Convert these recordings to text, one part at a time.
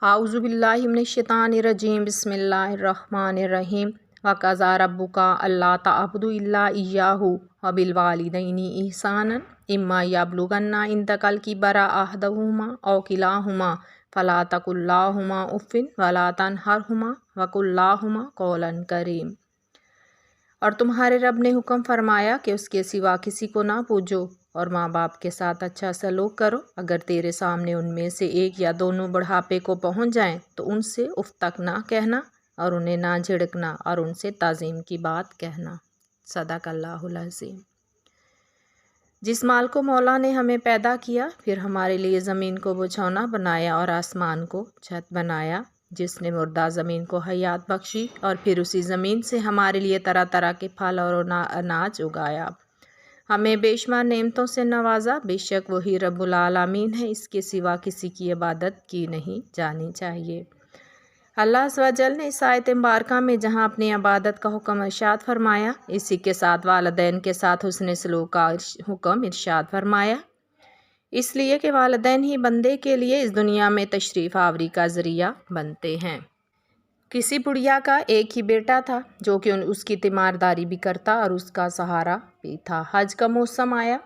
आऊज़ु बिल्लाहि मिनश्शैतानिर्रजीम बिस्मिल्लाहिर्रहमानिर्रहीम वक़ज़ा रब्बुका अल्ला तअबुदु इल्ला इय्याहु व बिल वालिदैनि इहसानन इम्मा यब्लुगन्ना इंदकल किबरा अहदहुमा औ किलाहुमा फला तकुल लाहुमा उफ़्फ़िन वला तनहरहुमा वक़ुल लाहुमा क़ौलन करीम। और तुम्हारे रब ने हुक्म फरमाया कि उसके सिवा किसी को ना पूजो और माँ बाप के साथ अच्छा सलूक करो। अगर तेरे सामने उनमें से एक या दोनों बुढ़ापे को पहुँच जाएं तो उनसे उफ़ तक ना कहना और उन्हें ना झिड़कना और उनसे ताज़ीम की बात कहना। सदक़ल्लाहुल अज़ीम। जिस माल को मौला ने हमें पैदा किया, फिर हमारे लिए ज़मीन को बिछौना बनाया और आसमान को छत बनाया, जिसने मुर्दा ज़मीन को हयात बख्शी और फिर उसी ज़मीन से हमारे लिए तरह तरह के फल और अनाज उगाया, हमें बेशुमार नेमतों से नवाजा। बेशक वही रब्बुल आलमीन है, इसके सिवा किसी की इबादत की नहीं जानी चाहिए। अल्लाह अज़्ज़ व जल ने इस आयत मुबारका में जहाँ अपनी इबादत का हुक्म इरशाद फरमाया, इसी के साथ वालिदैन के साथ हुस्न सलूक का हुक्म इरशाद फरमाया, इसलिए कि वालिदैन ही बंदे के लिए इस दुनिया में तशरीफ़ आवरी का ज़रिया बनते हैं। किसी बुढ़िया का एक ही बेटा था जो कि उसकी तीमारदारी भी करता और उसका सहारा भी था। हज का मौसम आया,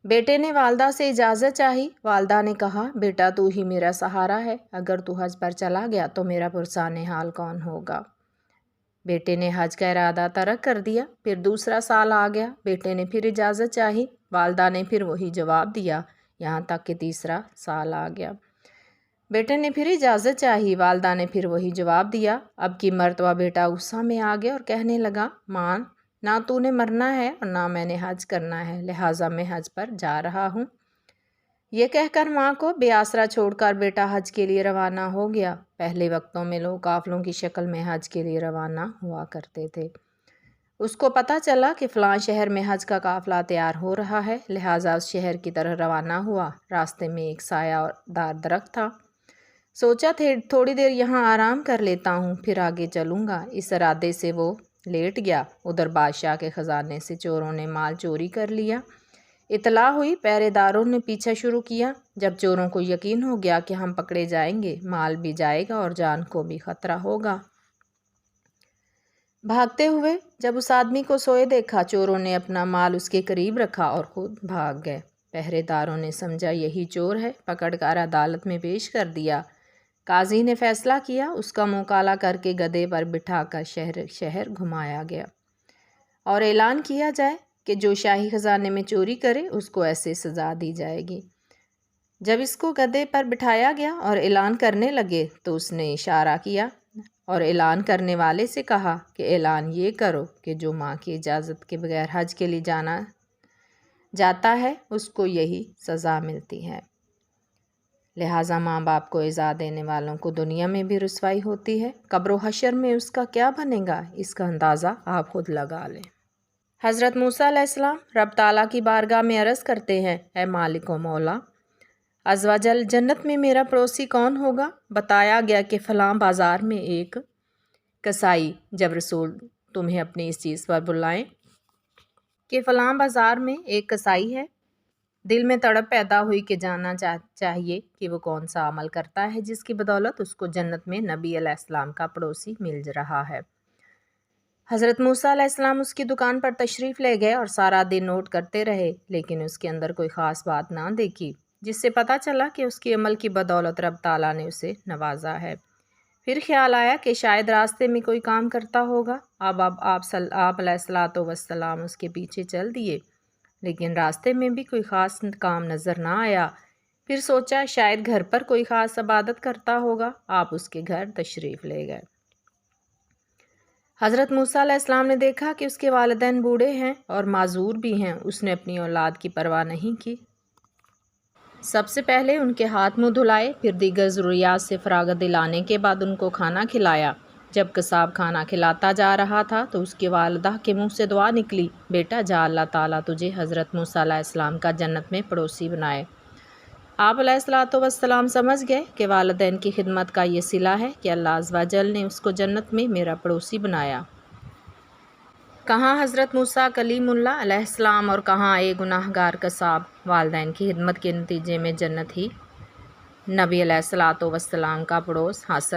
बेटे ने वालदा से इजाज़त चाही। वालदा ने कहा, बेटा तू ही मेरा सहारा है, अगर तू हज पर चला गया तो मेरा पुरसाने हाल कौन होगा। बेटे ने हज का इरादा तर्क कर दिया। फिर दूसरा साल आ गया, बेटे ने फिर इजाज़त चाही। वालदा ने फिर वही जवाब दिया, यहाँ तक कि तीसरा साल आ गया, बेटे ने फिर इजाज़त चाही। वालदा ने फिर वही जवाब दिया। अब की मर्तबा बेटा गुस्सा में आ गया और कहने लगा, माँ ना तूने मरना है और ना मैंने हज करना है, लिहाजा मैं हज पर जा रहा हूँ। ये कहकर माँ को बेआसरा छोड़कर बेटा हज के लिए रवाना हो गया। पहले वक्तों में लोग काफ़िलों की शक्ल में हज के लिए रवाना हुआ करते थे। उसको पता चला कि फ़लाँ शहर में हज का काफ़िला तैयार हो रहा है, लिहाजा उस शहर की तरह रवाना हुआ। रास्ते में एक सायादार दरख्त था, सोचा थे थोड़ी देर यहाँ आराम कर लेता हूँ, फिर आगे चलूँगा। इस इरादे से वो लेट गया। उधर बादशाह के ख़जाने से चोरों ने माल चोरी कर लिया। इतला हुई, पहरेदारों ने पीछा शुरू किया। जब चोरों को यकीन हो गया कि हम पकड़े जाएंगे, माल भी जाएगा और जान को भी ख़तरा होगा, भागते हुए जब उस आदमी को सोए देखा, चोरों ने अपना माल उसके करीब रखा और खुद भाग गए। पहरेदारों ने समझा यही चोर है, पकड़कर अदालत में पेश कर दिया। काजी ने फैसला किया, उसका मुँह काला करके गधे पर बिठाकर शहर शहर घुमाया गया और ऐलान किया जाए कि जो शाही ख़जाने में चोरी करे उसको ऐसे सज़ा दी जाएगी। जब इसको गधे पर बिठाया गया और ऐलान करने लगे तो उसने इशारा किया और ऐलान करने वाले से कहा कि ऐलान ये करो कि जो माँ की इजाज़त के बगैर हज के लिए जाना जाता है उसको यही सज़ा मिलती है। लिहाजा माँ बाप को इज़ा देने वालों को दुनिया में भी रुसवाई होती है, कब्र हशर में उसका क्या बनेगा, इसका अंदाज़ा आप खुद लगा लें। हज़रत मूसा अलैहिस्सलाम रब ताला की बारगाह में अर्ज़ करते हैं, ऐ मालिक व मौला अज़्ज़ व जल, जन्नत में मेरा पड़ोसी कौन होगा। बताया गया कि फ़लाँ बाज़ार में एक कसाई, जब रसूल तुम्हें अपनी इस चीज़ पर बुलाएं कि फ़लाँ बाज़ार में एक कसाई है, दिल में तड़प पैदा हुई कि जानना चाहिए कि वो कौन सा अमल करता है जिसकी बदौलत उसको जन्नत में नबी अलैहिस्सलाम का पड़ोसी मिल रहा है। हज़रत मूसा अलैहिस्सलाम उसकी दुकान पर तशरीफ़ ले गए और सारा दिन नोट करते रहे, लेकिन उसके अंदर कोई ख़ास बात ना देखी, जिससे पता चला कि उसके अमल की बदौलत रब ताला ने उसे नवाजा है। फिर ख्याल आया कि शायद रास्ते में कोई काम करता होगा। अब आप अलैहिस्सलातु वस्सलाम उसके पीछे चल दिए, लेकिन रास्ते में भी कोई ख़ास काम नज़र ना आया। फिर सोचा शायद घर पर कोई ख़ास इबादत करता होगा। आप उसके घर तशरीफ़ ले गए। हज़रत मूसा अलैहिस्सलाम ने देखा कि उसके वालिदैन बूढ़े हैं और माजूर भी हैं। उसने अपनी औलाद की परवाह नहीं की। सबसे पहले उनके हाथ मुँह धुलाए, फिर दीगर ज़रूरियात से फ़राग़त दिलाने के बाद उनको खाना खिलाया। जब कसाब खाना खिलाता जा रहा था तो उसकी वालिदा के मुंह से दुआ निकली, बेटा जा अल्लाह ताला तुझे हज़रत मूसा अलैहिस्सलाम का जन्नत में पड़ोसी बनाए। आप अलैहिस्सलातु वस्सलाम समझ गए कि वालिदैन की खिदमत का ये सिला है कि अल्लाह अज़्ज़ व जल ने उसको जन्नत में मेरा पड़ोसी बनाया। कहाँ हज़रत मूसा कलीमुल्लाह अलैहिस्सलाम और कहाँ एक गुनाहगार कसाब। वालिदैन की खिदमत के नतीजे में जन्नत ही نبی علیہ الصلوۃ والسلام کا پڑوس حاصل